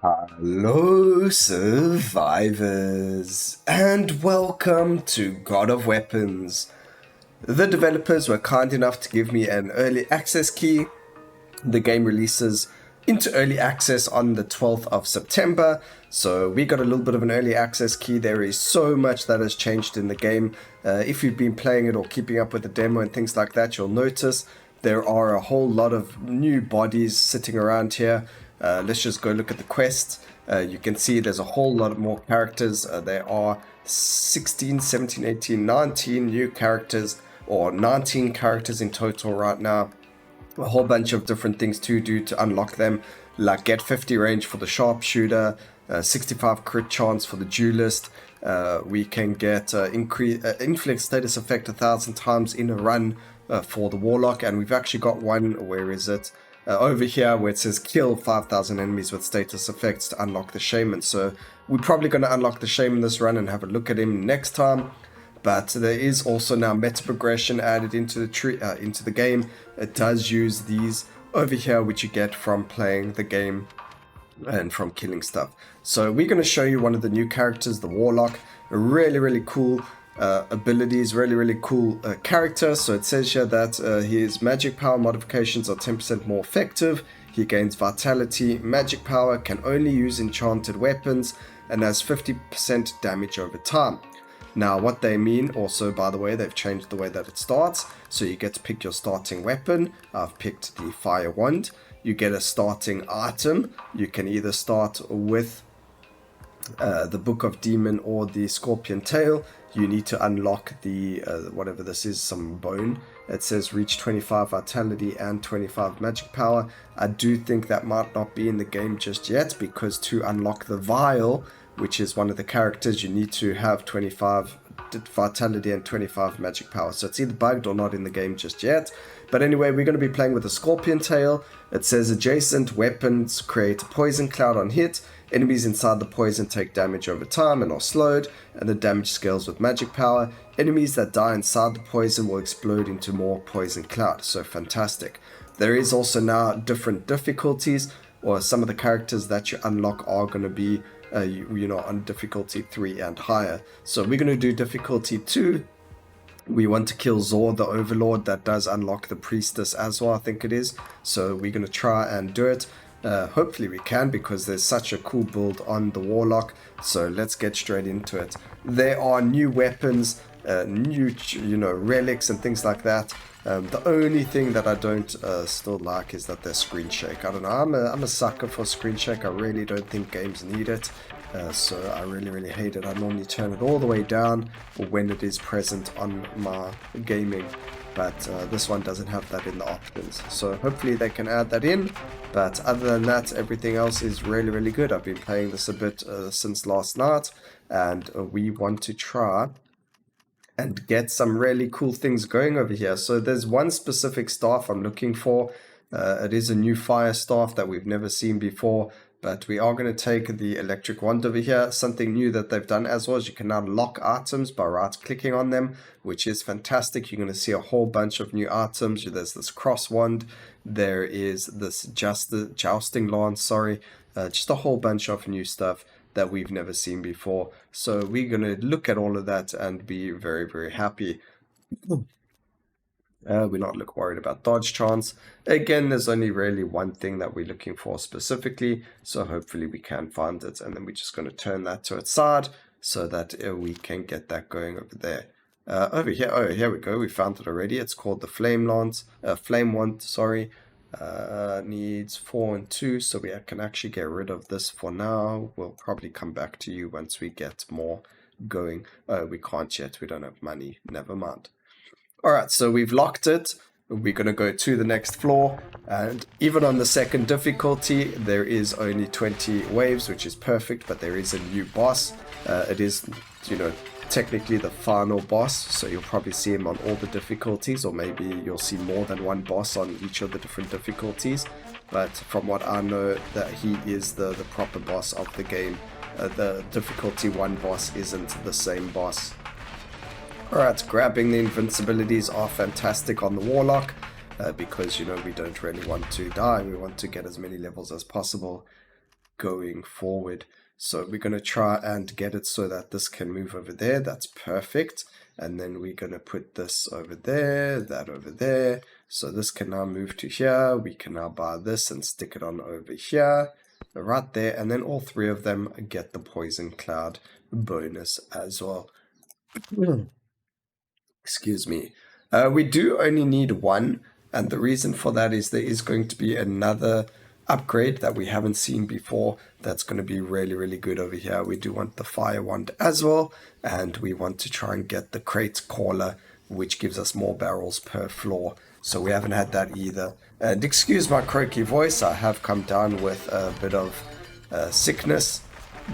Hello, survivors, and welcome to God of Weapons. The developers were kind enough to give me an early access key. The game releases into early access on the 12th of September, so we got a little bit of an early access key. There is so much that has changed in the game. If you've been playing it or keeping up with the demo and things like that, you'll notice there are a whole lot of new bodies sitting around here. Let's just go look at the quests. You can see there's a whole lot more characters. There are 16, 17, 18, 19 new characters, or 19 characters in total right now. A whole bunch of different things to do to unlock them, like get 50 range for the sharpshooter, 65 crit chance for the duelist. We can get inflict status effect 1,000 times in a run for the warlock, and we've actually got one. Where is it? Over here where it says kill 5,000 enemies with status effects to unlock the shaman. So we're probably going to unlock the shaman this run and have a look at him next time. But there is also now meta progression added into the game. It does use these over here, which you get from playing the game and from killing stuff. So we're going to show you one of the new characters, the warlock. A really cool abilities, really cool character. So it says here that his magic power modifications are 10% more effective. He gains vitality, magic power, can only use enchanted weapons, and has 50% damage over time. Now what they mean also, by the way, they've changed the way that it starts. So you get to pick your starting weapon. I've picked the fire wand. You get a starting item. You can either start with the Book of Demon or the Scorpion Tail. You need to unlock the whatever this is, some bone. It says reach 25 vitality and 25 magic power. I do think that might not be in the game just yet, because to unlock the vial, which is one of the characters, you need to have 25 vitality and 25 magic power. So it's either bugged or not in the game just yet. But anyway, we're going to be playing with the Scorpion Tail. It says adjacent weapons create a poison cloud on hit. Enemies inside the poison take damage over time and are slowed, and the damage scales with magic power. Enemies that die inside the poison will explode into more poison cloud. So fantastic. There is also now different difficulties, or some of the characters that you unlock are going to be on difficulty 3 and higher. So we're going to do difficulty 2. We want to kill Zor, the Overlord. That does unlock the Priestess as well, I think it is. So we're going to try and do it. Hopefully we can, because there's such a cool build on the Warlock. So let's get straight into it. There are new weapons, new relics and things like that. The only thing that I don't still like is that there's screen shake. I don't know, I'm a sucker for screen shake. I really don't think games need it. So I really hate it. I normally turn it all the way down when it is present on my gaming. But this one doesn't have that in the options. So hopefully they can add that in. But other than that, everything else is really good. I've been playing this a bit since last night. And we want to try and get some really cool things going over here. So there's one specific staff I'm looking for. It is a new fire staff that we've never seen before, but we are going to take the electric wand over here. Something new that they've done as well is you can now lock items by right-clicking on them, which is fantastic. You're going to see a whole bunch of new items. There's this cross wand. There is this jousting lance, just a whole bunch of new stuff that we've never seen before. So we're going to look at all of that and be very happy. We're not worried about dodge chance. Again, there's only really one thing that we're looking for specifically, so hopefully we can find it, and then we're just going to turn that to its side so that we can get that going over there. Over here, oh, here we go, we found it already. It's called the flame wand, sorry. Needs 4 and 2, so we can actually get rid of this for now. We'll probably come back to you once we get more going. We can't yet, we don't have money, never mind. Alright, so we've locked it. We're going to go to the next floor, and even on the second difficulty there is only 20 waves, which is perfect, but there is a new boss. It is, technically the final boss, so you'll probably see him on all the difficulties, or maybe you'll see more than one boss on each of the different difficulties. But from what I know, that he is the proper boss of the game. The difficulty 1 boss isn't the same boss. Alright, grabbing the invincibilities are fantastic on the Warlock, because we don't really want to die. We want to get as many levels as possible. going forward. So we're going to try and get it so that this can move over there. That's perfect. And then we're going to put this over there, that over there. So this can now move to here. We can now buy this and stick it on over here, right there. And then all three of them get the poison cloud bonus as well. Excuse me. We do only need one, and the reason for that is there is going to be another upgrade that we haven't seen before that's going to be really, really good over here. We do want the fire wand as well, and we want to try and get the crate caller, which gives us more barrels per floor. So we haven't had that either. And excuse my croaky voice, I have come down with a bit of sickness,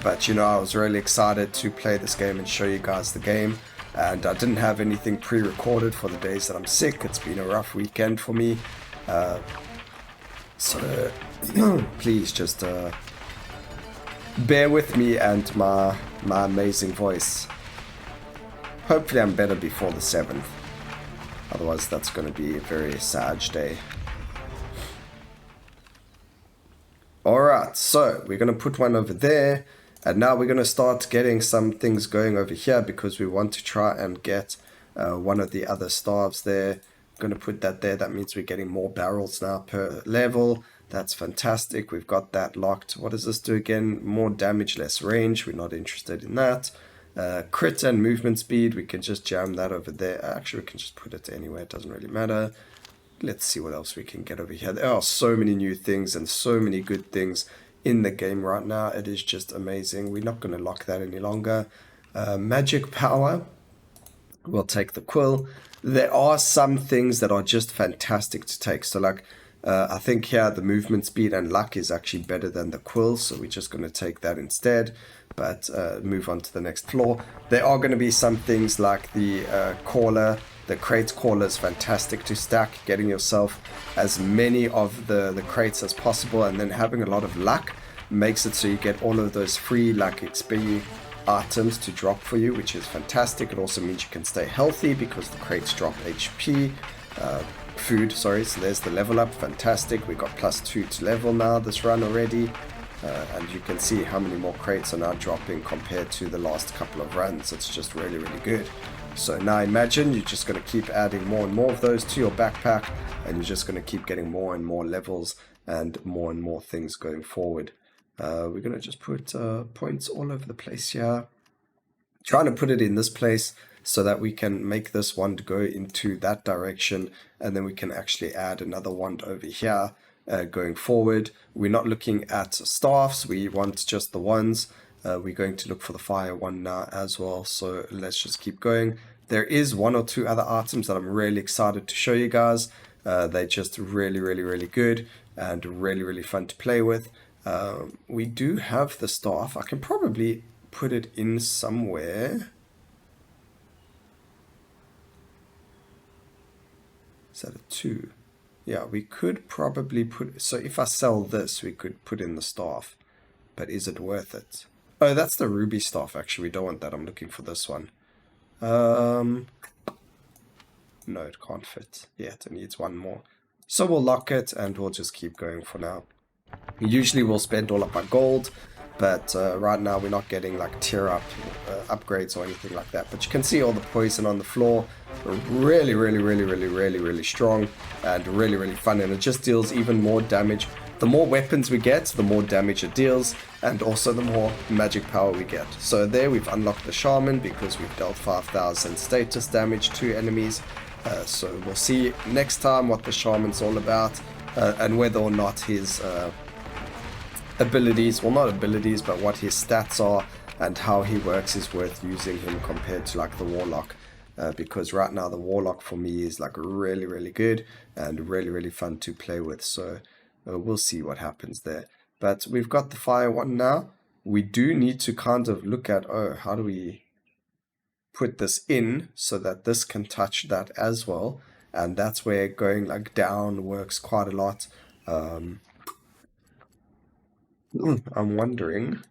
but you know, I was really excited to play this game and show you guys the game. And I didn't have anything pre-recorded for the days that I'm sick. It's been a rough weekend for me. So please just bear with me and my amazing voice. Hopefully I'm better before the 7th. Otherwise that's going to be a very sad day. Alright, so we're going to put one over there. And now we're going to start getting some things going over here because we want to try and get one of the other staves there. I'm going to put that there. That means we're getting more barrels now per level. That's fantastic. We've got that locked. What does this do again? More damage, less range. We're not interested in that. Crit and movement speed. We can just jam that over there. Actually, we can just put it anywhere. It doesn't really matter. Let's see what else we can get over here. There are so many new things and so many good things in the game right now. It is just amazing. We're not going to lock that any longer. Magic power. We'll take the quill. There are some things that are just fantastic to take. So like, I think here the movement speed and luck is actually better than the quill. So we're just going to take that instead. But move on to the next floor. There are going to be some things like the caller. The crate caller is fantastic to stack, getting yourself as many of the crates as possible, and then having a lot of luck makes it so you get all of those free like XP items to drop for you, which is fantastic. It also means you can stay healthy because the crates drop HP, food, sorry. So there's the level up, fantastic. We got +2 to level now this run already. And you can see how many more crates are now dropping compared to the last couple of runs. It's just really, really good. So now imagine you're just going to keep adding more and more of those to your backpack, and you're just going to keep getting more and more levels and more things going forward. We're going to just put points all over the place here. Trying to put it in this place so that we can make this wand go into that direction, and then we can actually add another wand over here going forward. We're not looking at staffs, we want just the wands. We're going to look for the fire one now as well, so let's just keep going. There is one or two other items that I'm really excited to show you guys. They're just really good and really fun to play with. We do have the staff. I can probably put it in somewhere. Is that a 2? Yeah, we could probably put... So if I sell this, we could put in the staff. But is it worth it? Oh, that's the ruby staff, actually. We don't want that. I'm looking for this one. No, it can't fit yet. It needs one more. So we'll lock it, and we'll just keep going for now. Usually we'll spend all of our gold, but right now we're not getting like tier up upgrades or anything like that. But you can see all the poison on the floor. Really strong and really fun, and it just deals even more damage. The more weapons we get, the more damage it deals, and also the more magic power we get. So there we've unlocked the shaman because we've dealt 5,000 status damage to enemies. So we'll see next time what the shaman's all about, and whether or not his abilities, well not abilities, but what his stats are and how he works is worth using him compared to like the warlock. Because right now the warlock for me is like really good and really fun to play with. So we'll see what happens there. But we've got the fire one now. We do need to kind of look at, oh, how do we put this in so that this can touch that as well. And that's where going like down works quite a lot. I'm wondering,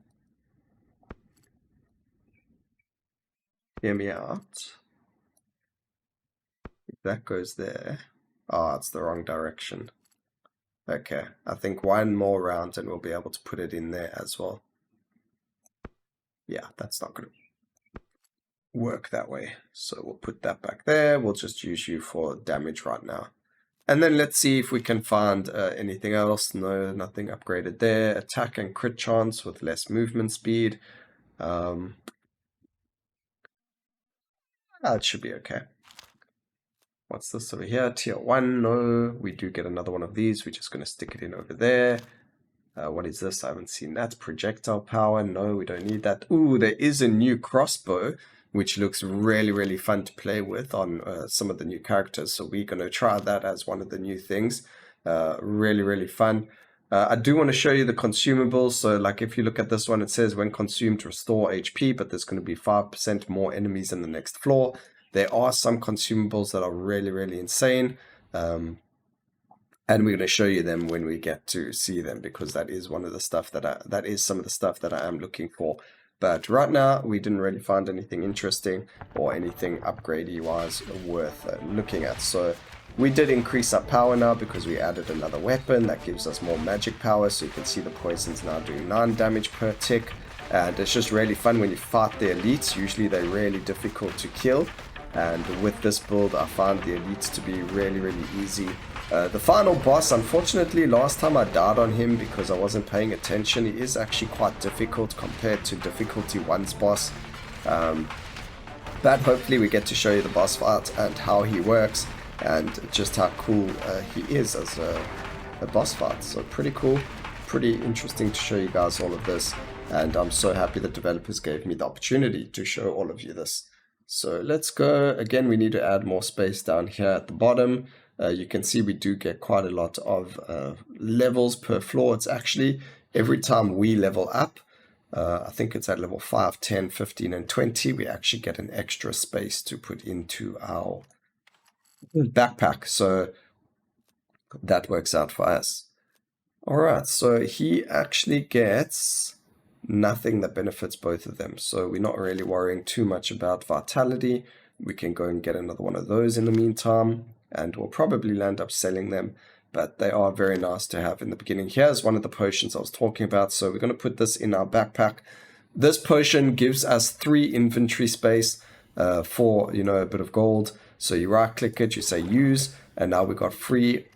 hear me out. If that goes there, oh, it's the wrong direction. Okay, I think one more round and we'll be able to put it in there as well. Yeah, that's not going to work that way. So we'll put that back there. We'll just use you for damage right now. And then let's see if we can find anything else. No, nothing upgraded there. Attack and crit chance with less movement speed. That should be okay. What's this over here? Tier 1, no. We do get another one of these. We're just going to stick it in over there. What is this? I haven't seen that. Projectile power. No, we don't need that. Ooh, there is a new crossbow, which looks really, really fun to play with on some of the new characters. So we're going to try that as one of the new things. Really, really fun. I do want to show you the consumables. So like if you look at this one, it says when consumed, restore HP, but there's going to be 5% more enemies in the next floor. There are some consumables that are really, really insane. And we're going to show you them when we get to see them, because that is one of the stuff that is some of the stuff that I am looking for. But right now, we didn't really find anything interesting or anything upgradey wise worth looking at. So we did increase our power now because we added another weapon that gives us more magic power. So you can see the poisons now doing 9 damage per tick. And it's just really fun when you fight the elites. Usually they're really difficult to kill. And with this build, I found the elites to be really, really easy. The final boss, unfortunately, last time I died on him because I wasn't paying attention. He is actually quite difficult compared to difficulty 1's boss. But hopefully we get to show you the boss fight and how he works and just how cool he is as a boss fight. So pretty cool, pretty interesting to show you guys all of this. And I'm so happy the developers gave me the opportunity to show all of you this. So let's go. Again, we need to add more space down here at the bottom. You can see we do get quite a lot of levels per floor. It's actually every time we level up, I think it's at level 5, 10, 15, and 20, we actually get an extra space to put into our backpack. So that works out for us. All right, so he actually gets nothing that benefits both of them. So we're not really worrying too much about vitality. We can go and get another one of those in the meantime, and we'll probably land up selling them, but they are very nice to have in the beginning. Here's one of the potions I was talking about. So we're going to put this in our backpack. This potion gives us 3 inventory space for, you know, a bit of gold. So you right click it, you say use, and now we've got free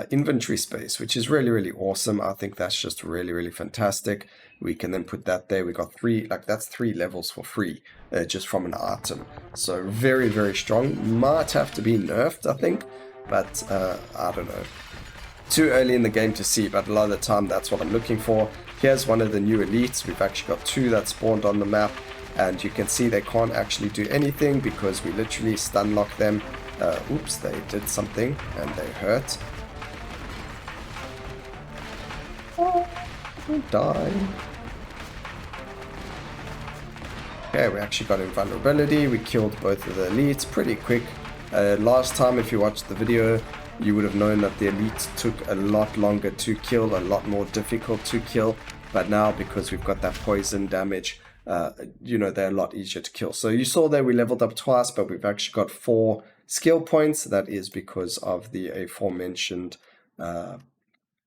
inventory space, which is really, really awesome. I think that's just really, really fantastic. We can then put that there. We got 3, like that's 3 levels for free just from an item. So very, very strong. Might have to be nerfed, I think, but I don't know. Too early in the game to see, but a lot of the time that's what I'm looking for. Here's one of the new elites. We've actually got 2 that spawned on the map, and you can see they can't actually do anything because we literally stun lock them. Oops, they did something and they hurt. Oh, die. Okay, we actually got invulnerability. We killed both of the elites pretty quick. Last time, if you watched the video, you would have known that the elites took a lot longer to kill, a lot more difficult to kill. But now, because we've got that poison damage, you know, they're a lot easier to kill. So you saw there we leveled up twice, but we've actually got 4 skill points. That is because of the aforementioned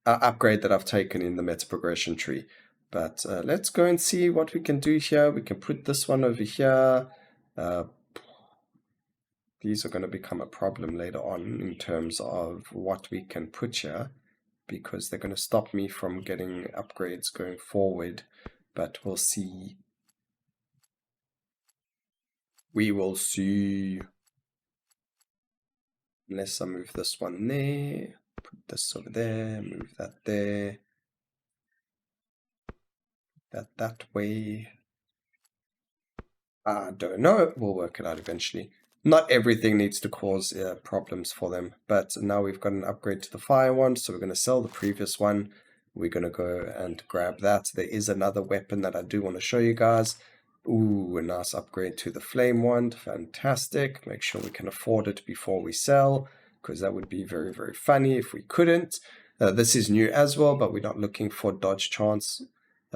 upgrade that I've taken in the meta progression tree. But let's go and see what we can do here. We can put this one over here. These are going to become a problem later on in terms of what we can put here, because they're going to stop me from getting upgrades going forward. But we'll see. We will see. Unless I move this one there, put this over there, move that there. That way. I don't know. We'll work it out eventually. Not everything needs to cause problems for them. But now we've got an upgrade to the fire one. So we're going to sell the previous one. We're going to go and grab that. There is another weapon that I do want to show you guys. Ooh, a nice upgrade to the flame wand. Fantastic. Make sure we can afford it before we sell, because that would be very, very funny if we couldn't. This is new as well, but we're not looking for dodge chance.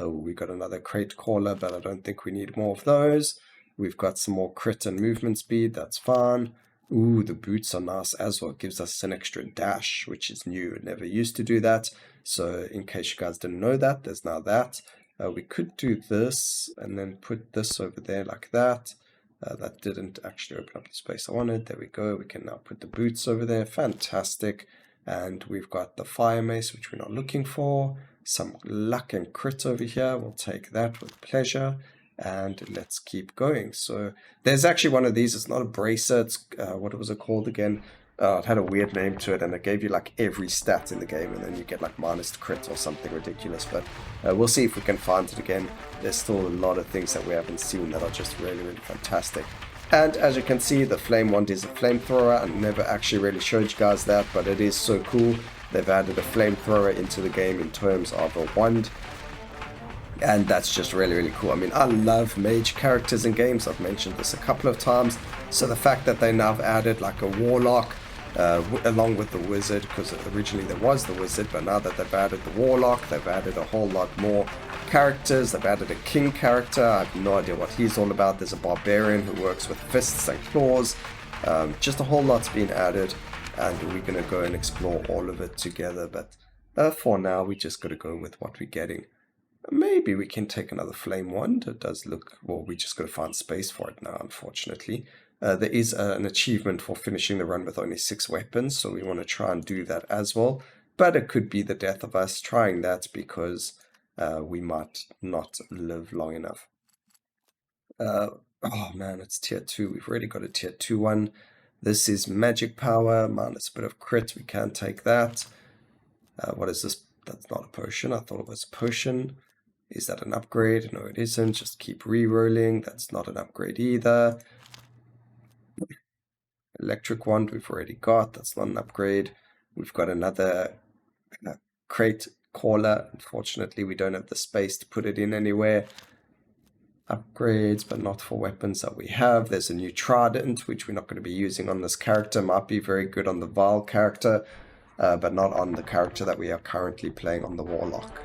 Oh, we got another crate caller, but I don't think we need more of those. We've got some more crit and movement speed. That's fine. Ooh, the boots are nice as well. It gives us an extra dash, which is new. It never used to do that. So in case you guys didn't know that, there's now that. We could do this and then put this over there like that. That didn't actually open up the space I wanted. There we go. We can now put the boots over there. Fantastic. And we've got the fire mace, which we're not looking for. Some luck and crit over here. We'll take that with pleasure. And let's keep going. So there's actually one of these. It's not a bracer. It's what was it called again? It had a weird name to it, and it gave you like every stat in the game, and then you get like minus crit or something ridiculous. But we'll see if we can find it again. There's still a lot of things that we haven't seen that are just really, really fantastic. And as you can see, the flame wand is a flamethrower. I never actually really showed you guys that, but it is so cool. They've added a flamethrower into the game in terms of a wand. And that's just really, really cool. I mean, I love mage characters in games. I've mentioned this a couple of times. So the fact that they now have added like a warlock along with the wizard, because originally there was the wizard, but now that they've added the warlock, they've added a whole lot more characters. They've added a king character. I have no idea what he's all about. There's a barbarian who works with fists and claws. Just a whole lot's been added, and we're going to go and explore all of it together. But for now, we just got to go with what we're getting. Maybe we can take another flame wand. It does look, well, we just got to find space for it now, unfortunately. There is an achievement for finishing the run with only 6 weapons, so we want to try and do that as well. But it could be the death of us trying that, because we might not live long enough. Oh man, it's tier 2. We've already got a tier 2 one. This is magic power, minus a bit of crit. We can't take that. What is this? That's not a potion. I thought it was a potion. Is that an upgrade? No, it isn't. Just keep re-rolling. That's not an upgrade either. Electric wand we've already got. That's not an upgrade. We've got another crate caller. Unfortunately, we don't have the space to put it in anywhere. Upgrades, but not for weapons that we have. There's a new trident, which we're not going to be using on this character. Might be very good on the Vile character, but not on the character that we are currently playing on the Warlock.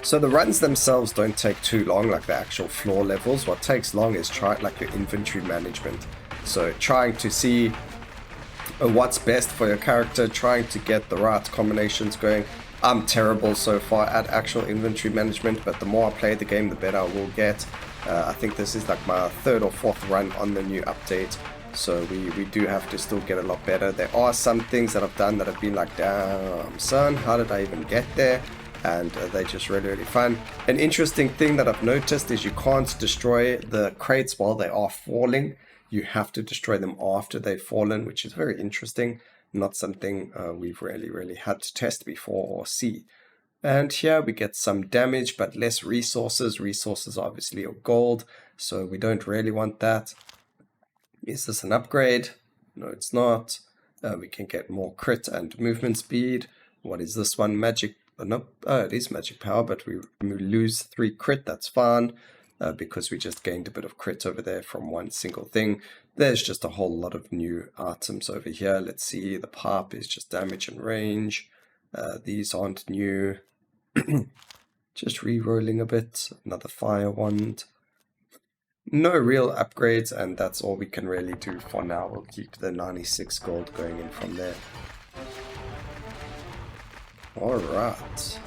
So the runs themselves don't take too long, like the actual floor levels. What takes long is like your inventory management. So trying to see what's best for your character, trying to get the right combinations going. I'm terrible so far at actual inventory management, but the more I play the game, the better I will get. I think this is like my 3rd or 4th run on the new update, so we do have to still get a lot better. There are some things that I've done that have been like, damn son, how did I even get there? And they're just really, really fun. An interesting thing that I've noticed is you can't destroy the crates while they are falling. You have to destroy them after they've fallen, which is very interesting. Not something we've really had to test before or see. And here we get some damage, but less resources. Resources obviously are gold, so we don't really want that. Is this an upgrade? No, it's not. We can get more crit and movement speed. What is this one? Magic. No, it is magic power, but we lose 3 crit. That's fine, because we just gained a bit of crit over there from one single thing. There's just a whole lot of new items over here. Let's see, the pipe is just damage and range. These aren't new. Just re-rolling a bit. Another fire wand. No real upgrades, and that's all we can really do for now. We'll keep the 96 gold going in from there. Alright.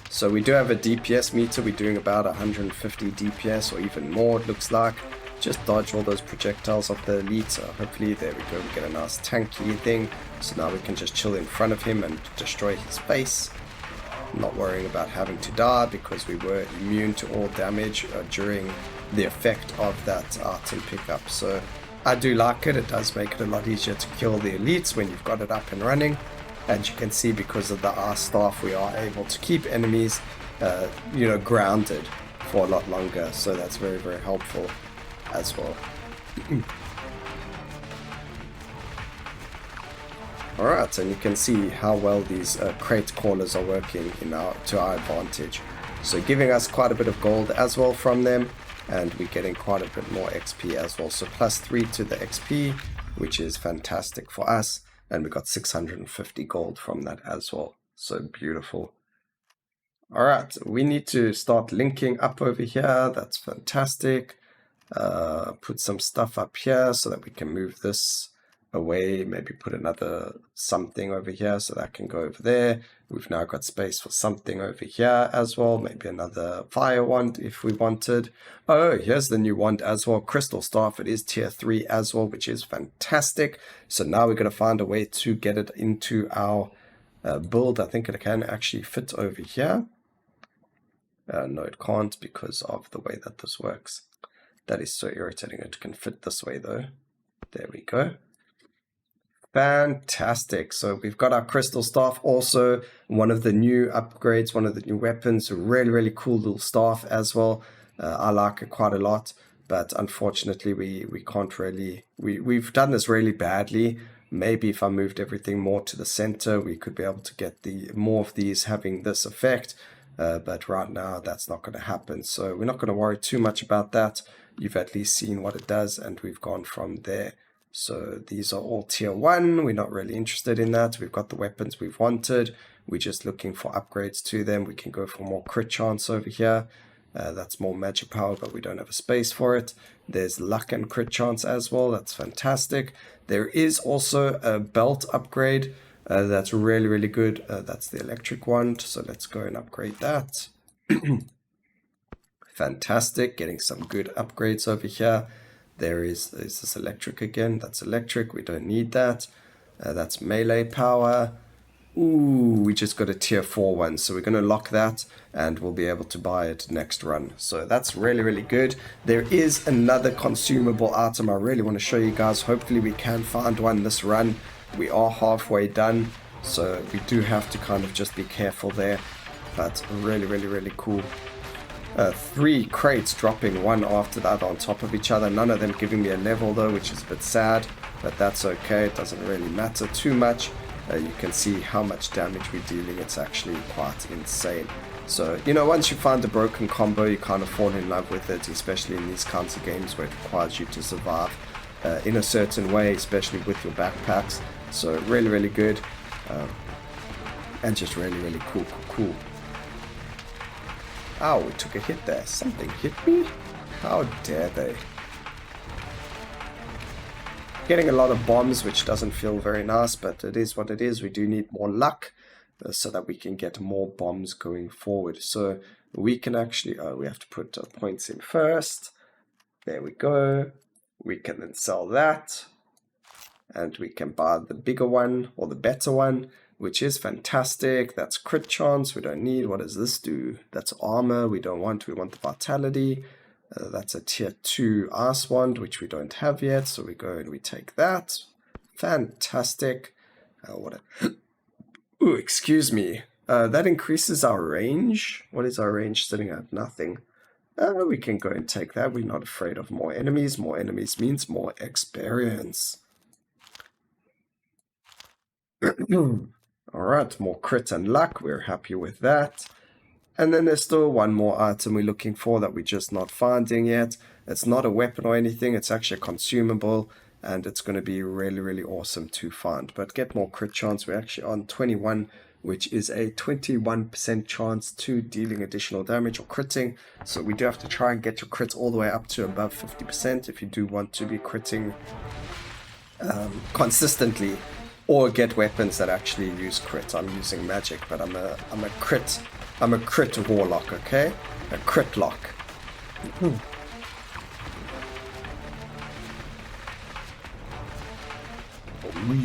So we do have a DPS meter. We're doing about 150 DPS or even more, it looks like. Just dodge all those projectiles of the elite. Hopefully, there we go, we get a nice tanky thing. So now we can just chill in front of him and destroy his face. Not worrying about having to die, because we were immune to all damage during the effect of that item pickup. So I do like it. It does make it a lot easier to kill the elites when you've got it up and running. And you can see, because of the ice staff, we are able to keep enemies grounded for a lot longer. So that's very, very helpful as well. Alright, and you can see how well these crate callers are working to our advantage. So giving us quite a bit of gold as well from them, and we're getting quite a bit more XP as well. So +3 to the XP, which is fantastic for us, and we got 650 gold from that as well. So beautiful. All right, we need to start linking up over here. That's fantastic. Put some stuff up here so that we can move this away. Maybe put another something over here so that can go over there. We've now got space for something over here as well. Maybe another fire wand if we wanted. Oh, here's the new wand as well. Crystal staff. It is tier 3 as well, which is fantastic. So now we're going to find a way to get it into our build. I think it can actually fit over here. No, it can't because of the way that this works. That is so irritating. It can fit this way though. There we go. Fantastic. So we've got our crystal staff also. One of the new upgrades, one of the new weapons. Really, really cool little staff as well. I like it quite a lot. But unfortunately, we can't really... We've done this really badly. Maybe if I moved everything more to the center, we could be able to get more of these having this effect. But right now, that's not going to happen. So we're not going to worry too much about that. You've at least seen what it does, and we've gone from there. So these are all tier 1. We're not really interested in that. We've got the weapons we've wanted. We're just looking for upgrades to them. We can go for more crit chance over here. That's more magic power, but we don't have a space for it. There's luck and crit chance as well. That's fantastic. There is also a belt upgrade. That's really, really good. That's the electric wand. So let's go and upgrade that. Fantastic. Getting some good upgrades over here. There's this electric again. That's electric. We don't need that. That's melee power. Ooh, we just got a tier 4 one. So we're going to lock that and we'll be able to buy it next run. So that's really, really good. There is another consumable item I really want to show you guys. Hopefully we can find one this run. We are halfway done. So we do have to kind of just be careful there. But really, really, really cool. 3 crates dropping one after the other on top of each other. None of them giving me a level though, which is a bit sad. But that's okay. It doesn't really matter too much. You can see how much damage we're dealing. It's actually quite insane. So, you know, once you find a broken combo, you kind of fall in love with it, especially in these kinds of games where it requires you to survive in a certain way, especially with your backpacks. So, really, really good. And just really, really cool. Ow, we took a hit there. Something hit me? How dare they? Getting a lot of bombs, which doesn't feel very nice, but it is what it is. We do need more luck so that we can get more bombs going forward. So we can actually, we have to put points in first. There we go. We can then sell that. And we can buy the bigger one or the better one, which is fantastic. That's crit chance. We don't need. What does this do? That's armor. We don't want. We want the vitality. That's a tier 2 ice wand, which we don't have yet. So we go and we take that. Fantastic. Ooh, excuse me. That increases our range. What is our range sitting at? Nothing. We can go and take that. We're not afraid of more enemies. More enemies means more experience. Alright, more crit and luck. We're happy with that. And then there's still one more item we're looking for that we're just not finding yet. It's not a weapon or anything. It's actually a consumable. And it's going to be really, really awesome to find. But get more crit chance. We're actually on 21, which is a 21% chance to dealing additional damage or critting. So we do have to try and get your crits all the way up to above 50% if you do want to be critting consistently. Or get weapons that actually use crit. I'm using magic, but I'm a crit warlock, okay? A crit lock. Oh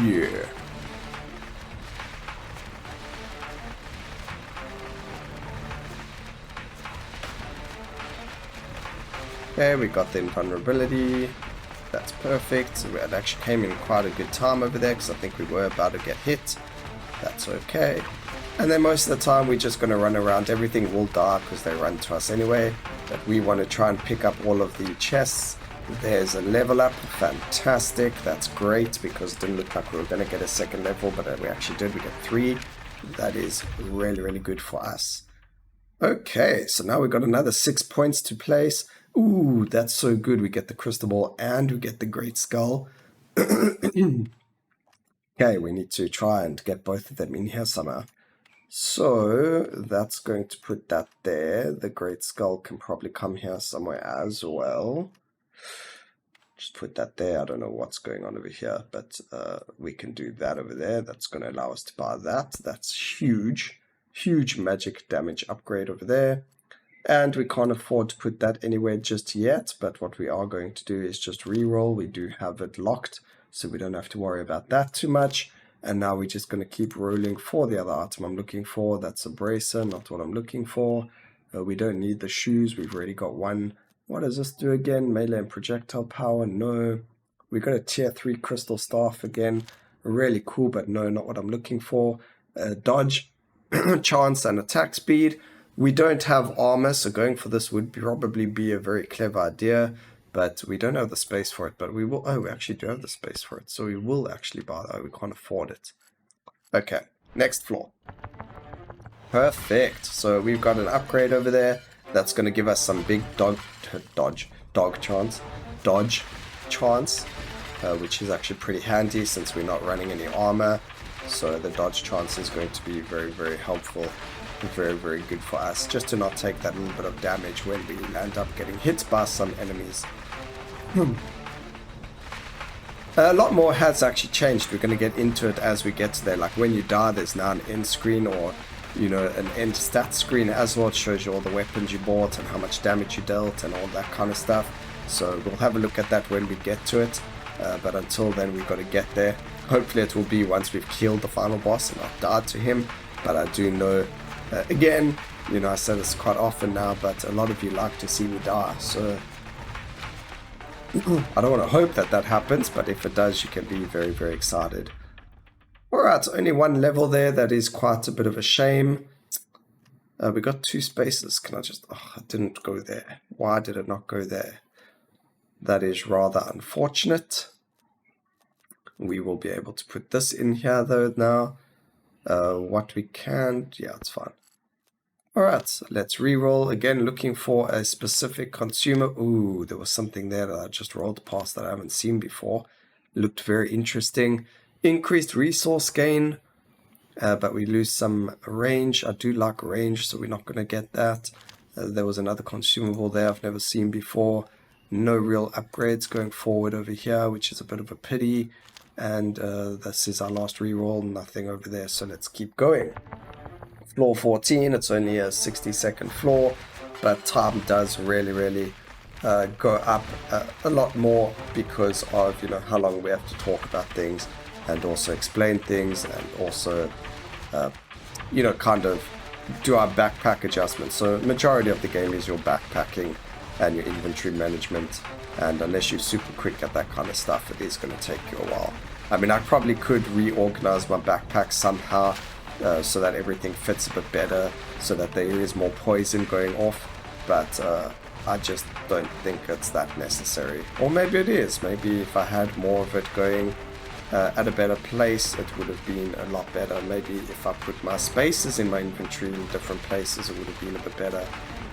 yeah. Okay, we got the invulnerability. That's perfect. So it actually came in quite a good time over there because I think we were about to get hit. That's okay. And then most of the time we're just going to run around. Everything will die because they run to us anyway. But we want to try and pick up all of the chests. There's a level up. Fantastic. That's great because it didn't look like we were going to get a second level, but we actually did. We got 3. That is really, really good for us. Okay, so now we've got another 6 points to place. Ooh, that's so good. We get the crystal ball and we get the great skull. Okay, we need to try and get both of them in here somehow. So that's going to put that there. The Great Skull can probably come here somewhere as well. Just put that there. I don't know what's going on over here, but we can do that over there. That's going to allow us to buy that. That's huge. Huge magic damage upgrade over there. And we can't afford to put that anywhere just yet, but what we are going to do is just reroll. We do have it locked, so we don't have to worry about that too much. And now we're just going to keep rolling for the other item I'm looking for. That's a bracer, not what I'm looking for. We don't need the shoes. We've already got one. What does this do again? Melee and projectile power? No. We got a tier 3 crystal staff again. Really cool, but no, not what I'm looking for. Dodge, chance, and attack speed. We don't have armor, so going for this would probably be a very clever idea, but we don't have the space for it. But we will. Oh, we actually do have the space for it, so we will actually buy that. Oh, we can't afford it. Okay, next floor. Perfect. So we've got an upgrade over there. That's going to give us some big dodge chance, which is actually pretty handy since we're not running any armor. So the dodge chance is going to be very, very helpful. Very, very good for us, just to not take that little bit of damage when we end up getting hit by some enemies. A lot more has actually changed. We're going to get into it as we get to there. Like when you die, there's now an end screen, or you know, an end stat screen as well. It shows you all the weapons you bought and how much damage you dealt and all that kind of stuff. So we'll have a look at that when we get to it. But until then, we've got to get there. Hopefully it will be once we've killed the final boss and not died to him. But I do know, again, you know, I say this quite often now, but a lot of you like to see me die. So I don't want to hope that that happens, but if it does, you can be very, very excited. Alright, only one level there. That is quite a bit of a shame. We got 2 spaces. Can I just... Oh, it didn't go there. Why did it not go there? That is rather unfortunate. We will be able to put this in here though now. What we can... Yeah, it's fine. Alright, so let's reroll. Again, looking for a specific consumer. Ooh, there was something there that I just rolled past that I haven't seen before. Looked very interesting. Increased resource gain, but we lose some range. I do like range, so we're not going to get that. There was another consumable there I've never seen before. No real upgrades going forward over here, which is a bit of a pity. And this is our last reroll. Nothing over there, so let's keep going. Floor 14, it's only a 60-second floor, but time does really go up a lot more because of, you know, how long we have to talk about things and also explain things and also, you know, kind of do our backpack adjustments. So majority of the game is your backpacking and your inventory management, and unless you're super quick at that kind of stuff, it is going to take you a while. I mean, I probably could reorganize my backpack somehow so that everything fits a bit better, so that there is more poison going off, but I just don't think it's that necessary. Or maybe it is. Maybe if I had more of it going at a better place, it would have been a lot better. Maybe if I put my spaces in my inventory in different places, it would have been a bit better.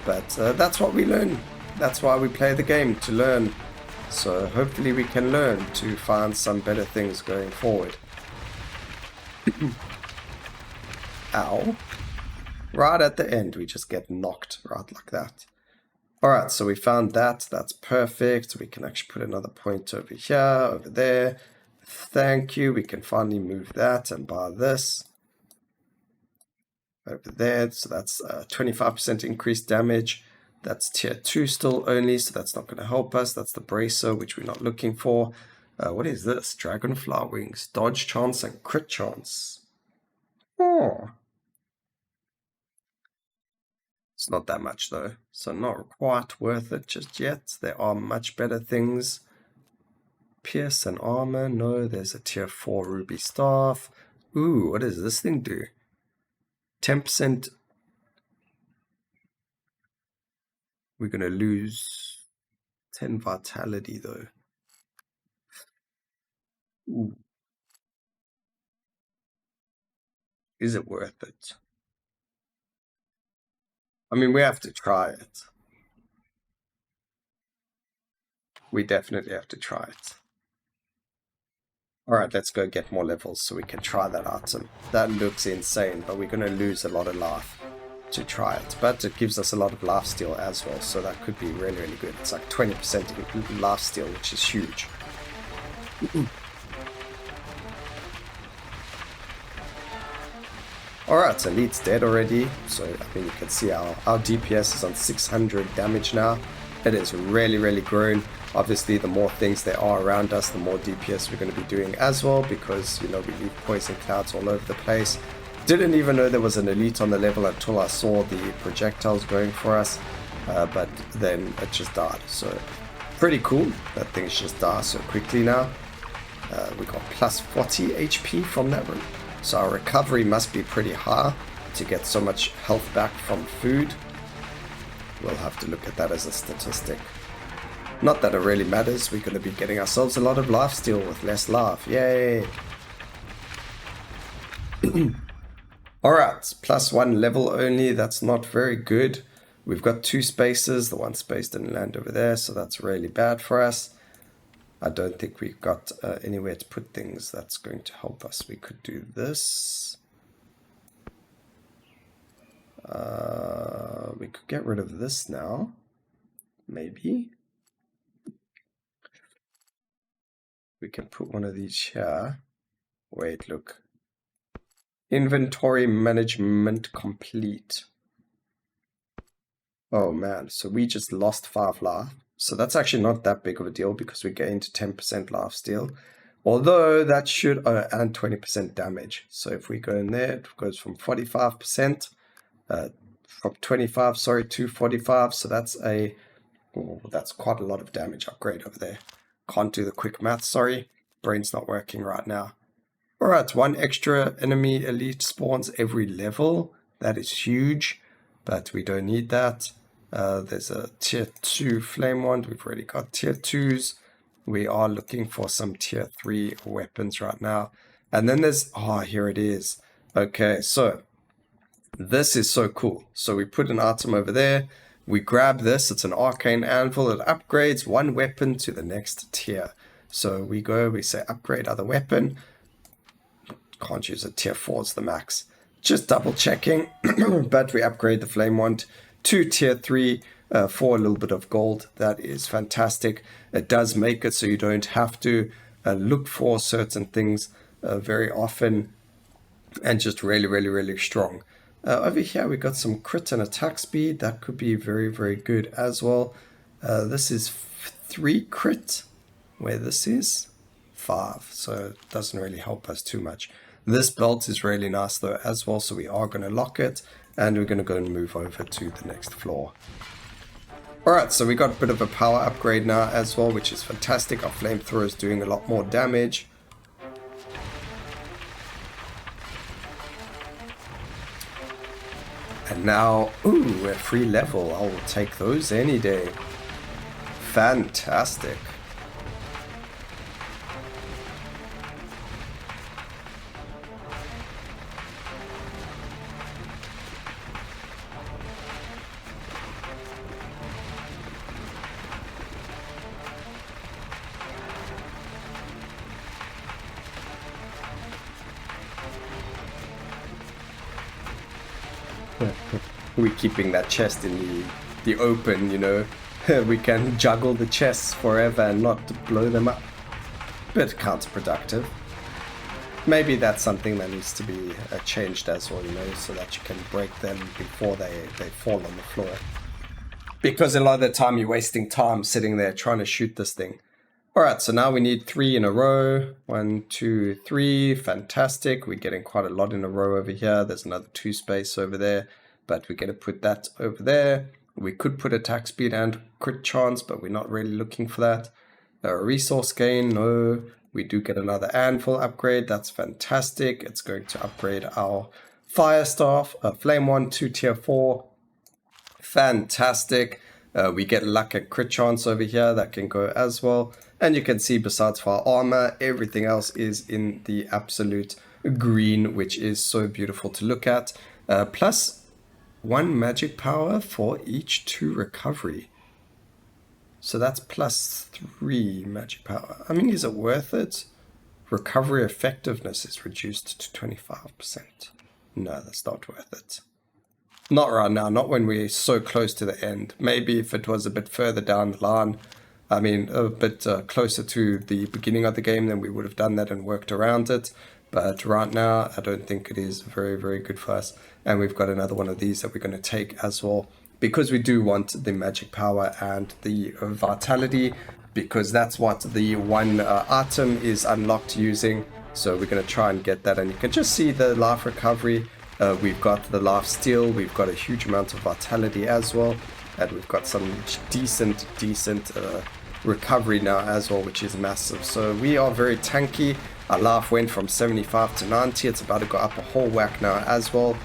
But that's what we learn. That's why we play the game, to learn. So hopefully we can learn to find some better things going forward. Ow. Right at the end, we just get knocked right like that. Alright, so we found that. That's perfect. We can actually put another point over here, over there. Thank you. We can finally move that and buy this. Over there. So that's 25% increased damage. That's tier 2 still only, so that's not going to help us. That's the bracer, which we're not looking for. What is this? Dragonfly wings. Dodge chance and crit chance. Oh. It's not that much though, so not quite worth it just yet. There are much better things. Pierce and armor. No, there's a tier 4 ruby staff. Ooh, what does this thing do? 10%. We're going to lose 10 vitality though. Ooh. Is it worth it? I mean, we have to try it. We definitely have to try it. Alright, let's go get more levels so we can try that item. That looks insane, but we're going to lose a lot of life to try it. But it gives us a lot of life steal as well, so that could be really, really good. It's like 20% life steal, which is huge. Alright, so Elite's dead already. So, I mean, you can see our DPS is on 600 damage now. It is really, really grown. Obviously, the more things there are around us, the more DPS we're going to be doing as well, because, you know, we leave poison clouds all over the place. Didn't even know there was an elite on the level until I saw the projectiles going for us, but then it just died. So, pretty cool that things just die so quickly now. We got plus 40 HP from that one. So our recovery must be pretty high to get so much health back from food. We'll have to look at that as a statistic. Not that it really matters, we're going to be getting ourselves a lot of life steal with less life. Yay! Alright, plus 1 level only, that's not very good. We've got 2 spaces, the 1 space didn't land over there, so that's really bad for us. I don't think we've got anywhere to put things that's going to help us. We could do this. We could get rid of this now. Maybe. We can put one of these here. Wait, look. Inventory management complete. Oh man, so we just lost 5 life. So that's actually not that big of a deal because we gained 10% life steal. Although that should and 20% damage. So if we go in there, it goes from 45%, from 25, sorry, to 45. So that's that's quite a lot of damage upgrade over there. Can't do the quick math, sorry. Brain's not working right now. Alright, 1 extra enemy elite spawns every level. That is huge, but we don't need that. There's a tier 2 flame wand. We've already got tier 2s. We are looking for some tier 3 weapons right now. And then there's, here it is. Okay, so this is so cool. So we put an item over there. We grab this. It's an arcane anvil. It upgrades 1 weapon to the next tier. So we go, we say upgrade other weapon. Can't use a tier 4, it's the max. Just double checking. But we upgrade the flame wand to tier 3 for a little bit of gold. That is fantastic. It does make it so you don't have to look for certain things very often, and just really, really, really strong. Over here we got some crit and attack speed. That could be very, very good as well. This is 3 crit, where this is 5, so it doesn't really help us too much. This belt is really nice though as well, so we are going to lock it. And we're going to go and move over to the next floor. Alright, so we got a bit of a power upgrade now as well, which is fantastic. Our flamethrower is doing a lot more damage. And now, ooh, a free level. I will take those any day. Fantastic. We're keeping that chest in the open, you know. We can juggle the chests forever and not blow them up. Bit counterproductive. Maybe that's something that needs to be changed as well, you know, so that you can break them before they fall on the floor. Because a lot of the time you're wasting time sitting there trying to shoot this thing. Alright, so now we need 3 in a row. 1, 2, 3. Fantastic. We're getting quite a lot in a row over here. There's another 2 space over there. But we're going to put that over there. We could put attack speed and crit chance, but we're not really looking for that. Resource gain, no. We do get another anvil upgrade. That's fantastic. It's going to upgrade our fire staff. Flame wand to tier 4. Fantastic. We get luck and crit chance over here. That can go as well. And you can see besides for our armor, everything else is in the absolute green, which is so beautiful to look at. Plus 1 magic power for each 2 recovery. So that's plus 3 magic power. I mean, is it worth it? Recovery effectiveness is reduced to 25%. No, that's not worth it. Not right now, not when we're so close to the end. Maybe if it was a bit further down the line, I mean, a bit closer to the beginning of the game, then we would have done that and worked around it. But right now, I don't think it is very, very good for us. And we've got another one of these that we're going to take as well, because we do want the magic power and the vitality, because that's what the one item is unlocked using. So we're going to try and get that. And you can just see the life recovery. We've got the life steal. We've got a huge amount of vitality as well. And we've got some decent recovery now as well, which is massive. So we are very tanky. Our life went from 75 to 90. It's about to go up a whole whack now as well.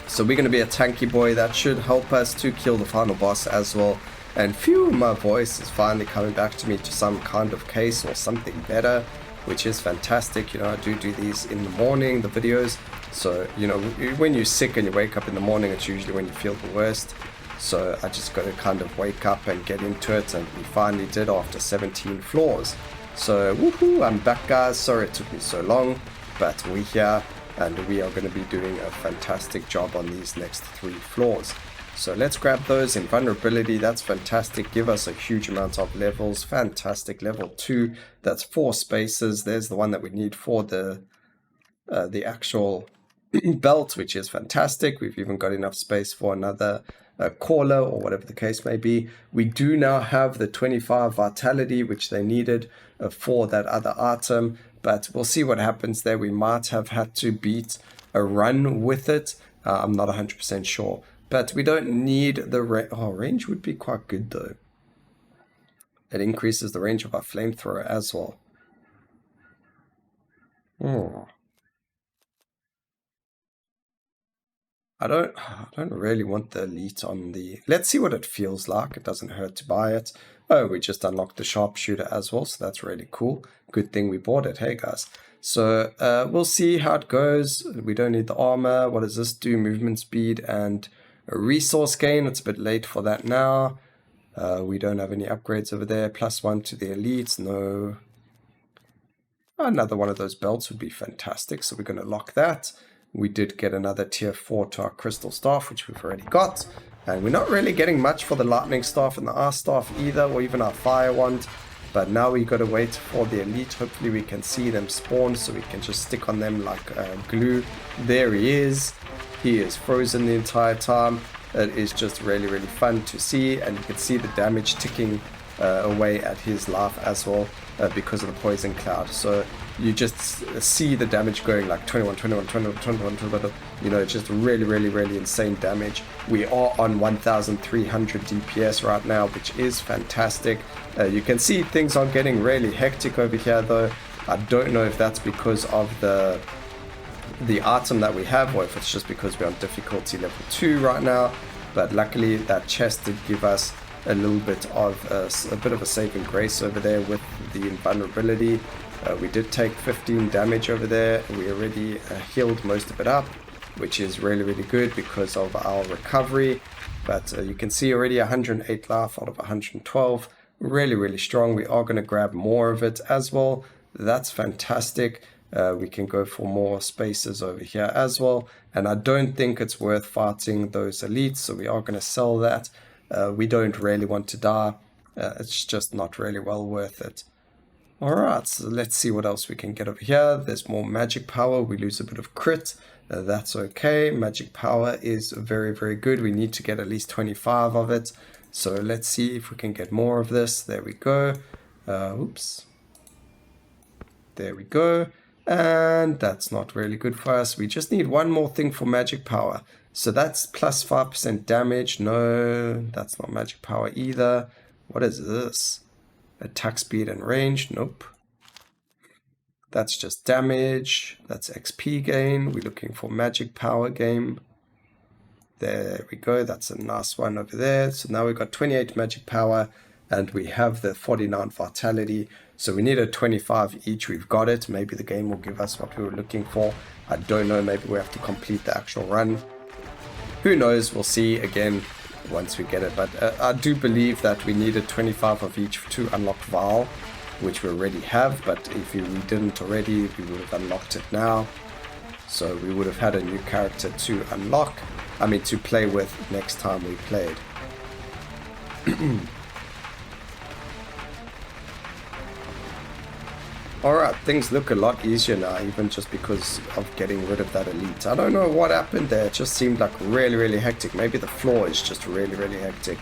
So we're going to be a tanky boy. That should help us to kill the final boss as well. And phew, my voice is finally coming back to me to some kind of case or something better, which is fantastic. You know, I do these in the morning, the videos. So, you know, when you're sick and you wake up in the morning, it's usually when you feel the worst. So I just got to kind of wake up and get into it, and we finally did after 17 floors. So woohoo, I'm back, guys. Sorry it took me so long, but we're here and we are going to be doing a fantastic job on these next 3 floors. So let's grab those. Invulnerability, that's fantastic. Give us a huge amount of levels. Fantastic. Level 2, that's 4 spaces. There's the one that we need for the actual belt, which is fantastic. We've even got enough space for another caller or whatever the case may be. We do now have the 25 vitality, which they needed for that other item, but we'll see what happens there. We might have had to beat a run with it. I'm not 100% sure, but we don't need the range would be quite good though. It increases the range of our flamethrower as well. I don't really want the elite on the... Let's see what it feels like. It doesn't hurt to buy it. Oh, we just unlocked the sharpshooter as well, so that's really cool. Good thing we bought it. Hey, guys. So we'll see how it goes. We don't need the armor. What does this do? Movement speed and a resource gain. It's a bit late for that now. We don't have any upgrades over there. +1 to the elites. No. Another one of those belts would be fantastic, so we're going to lock that. We did get another tier 4 to our crystal staff, which we've already got. And we're not really getting much for the lightning staff and the ice staff either, or even our fire wand. But now we got to wait for the elite. Hopefully we can see them spawn, so we can just stick on them like glue. There he is. He is frozen the entire time. It is just really, really fun to see. And you can see the damage ticking away at his life as well, because of the poison cloud. So you just see the damage going like 21, 21, 21, 21, 21, you know, just really, really, really insane damage. We are on 1300 DPS right now, which is fantastic. You can see things are getting really hectic over here though. I don't know if that's because of the item that we have, or if it's just because we're on difficulty level 2 right now. But luckily that chest did give us a little bit of a saving grace over there with the invulnerability. We did take 15 damage over there. We already healed most of it up, which is really, really good because of our recovery. But you can see already 108 life out of 112. Really, really strong. We are going to grab more of it as well. That's fantastic. We can go for more spaces over here as well. And I don't think it's worth fighting those elites, so we are going to sell that. We don't really want to die. It's just not really well worth it. Alright, so let's see what else we can get over here. There's more magic power. We lose a bit of crit. That's okay. Magic power is very, very good. We need to get at least 25 of it. So let's see if we can get more of this. There we go. Oops. There we go. And that's not really good for us. We just need one more thing for magic power. So that's plus 5% damage. No, that's not magic power either. What is this? Attack speed and range. Nope. That's just damage. That's XP gain. We're looking for magic power gain. There we go. That's a nice one over there. So now we've got 28 magic power and we have the 49 vitality. So we need a 25 each. We've got it. Maybe the game will give us what we were looking for. I don't know. Maybe we have to complete the actual run. Who knows? We'll see again once we get it. But I do believe that we needed 25 of each to unlock Val. which we already have, but if we didn't already, we would have unlocked it now. So we would have had a new character to unlock, to play with next time we played. Alright, things look a lot easier now, even just because of getting rid of that elite. I don't know what happened there, it just seemed like really hectic. Maybe the floor is just really hectic.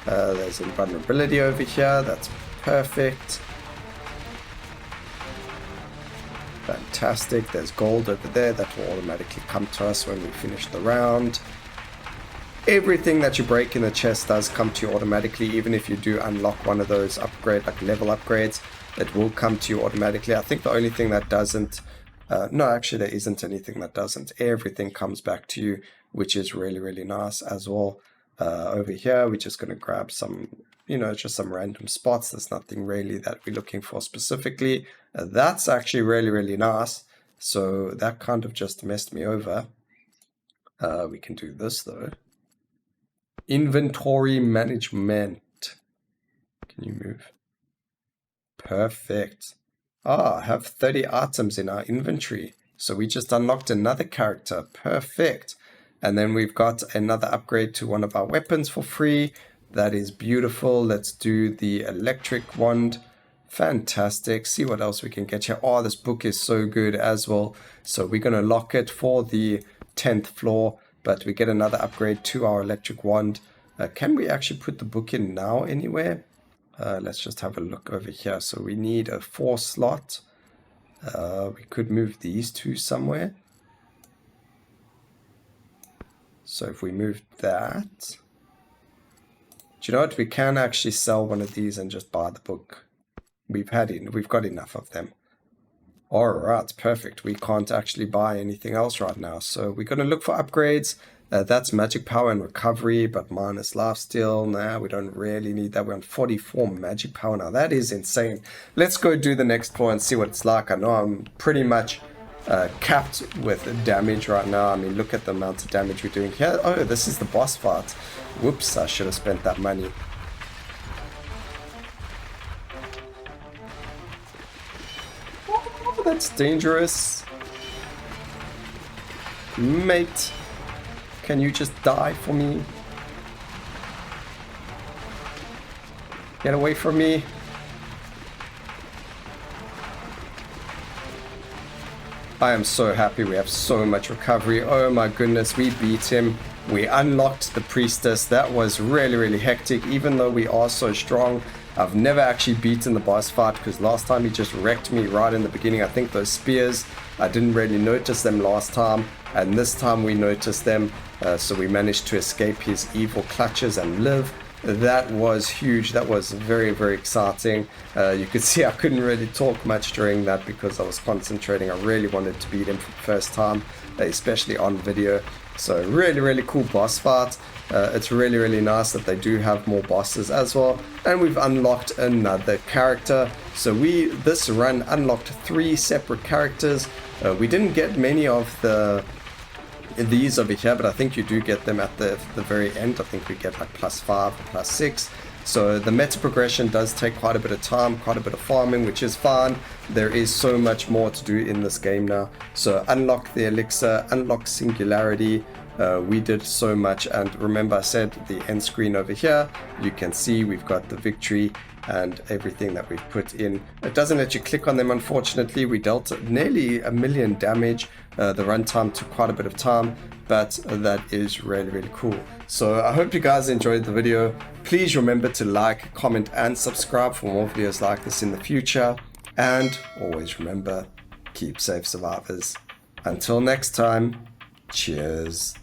There's invulnerability over here, that's perfect. Fantastic, there's gold over there, that will automatically come to us when we finish the round. Everything that you break in the chest does come to you automatically, even if you do unlock one of those level upgrades, it will come to you automatically. I think the only thing that doesn't, no, actually there isn't anything that doesn't. Everything comes back to you, which is really nice as well. Over here, we're just going to grab some, just some random spots. There's nothing really that we're looking for specifically. That's actually really nice. So that kind of just messed me over. We can do this though. Inventory management. Can you move? Perfect. I have 30 items in our inventory. So we just unlocked another character. Perfect. And then we've got another upgrade to one of our weapons for free. That is beautiful. Let's do the electric wand. Fantastic. See what else we can get here. Oh, this book is so good as well. So we're going to lock it for the 10th floor. But we get another upgrade to our electric wand. Can we actually put the book in now anywhere? Let's just have a look over here. So we need a 4 slot. We could move these two somewhere. So if we move that, do you know what? We can actually sell one of these and just buy the book. We've got enough of them. Alright, perfect. We can't actually buy anything else right now. So we're going to look for upgrades. That's magic power and recovery, but minus lifesteal. Nah, we don't really need that. We're on 44 magic power now. That is insane. Let's go do the next floor and see what it's like. I know I'm pretty much capped with damage right now. Look at the amount of damage we're doing here. Oh, this is the boss fight. Whoops, I should have spent that money. Oh, that's dangerous. Mate, can you just die for me? Get away from me. I am so happy we have so much recovery. Oh my goodness, we beat him. We unlocked the priestess. That was really hectic, even though we are so strong. I've never actually beaten the boss fight because last time he just wrecked me right in the beginning. I think those spears, I didn't really notice them last time, and this time we noticed them. So we managed to escape his evil clutches and live. That was huge. That was very exciting. You could see I couldn't really talk much during that because I was concentrating. I really wanted to beat him for the first time, especially on video. So really cool boss fight. It's really nice that they do have more bosses as well. And we've unlocked another character. So this run unlocked 3 separate characters. We didn't get many of these over here, but I think you do get them at the very end. I think we get like +5 or +6. So the meta progression does take quite a bit of time, quite a bit of farming, which is fine. There is so much more to do in this game now. So unlock the elixir, unlock singularity. We did so much, and remember I said the end screen over here, you can see we've got the victory and everything that we've put in. It doesn't let you click on them, unfortunately. We dealt nearly 1 million damage. The runtime took quite a bit of time, but that is really cool. So I hope you guys enjoyed the video. Please remember to like, comment and subscribe for more videos like this in the future. And always remember, keep safe, survivors. Until next time, cheers.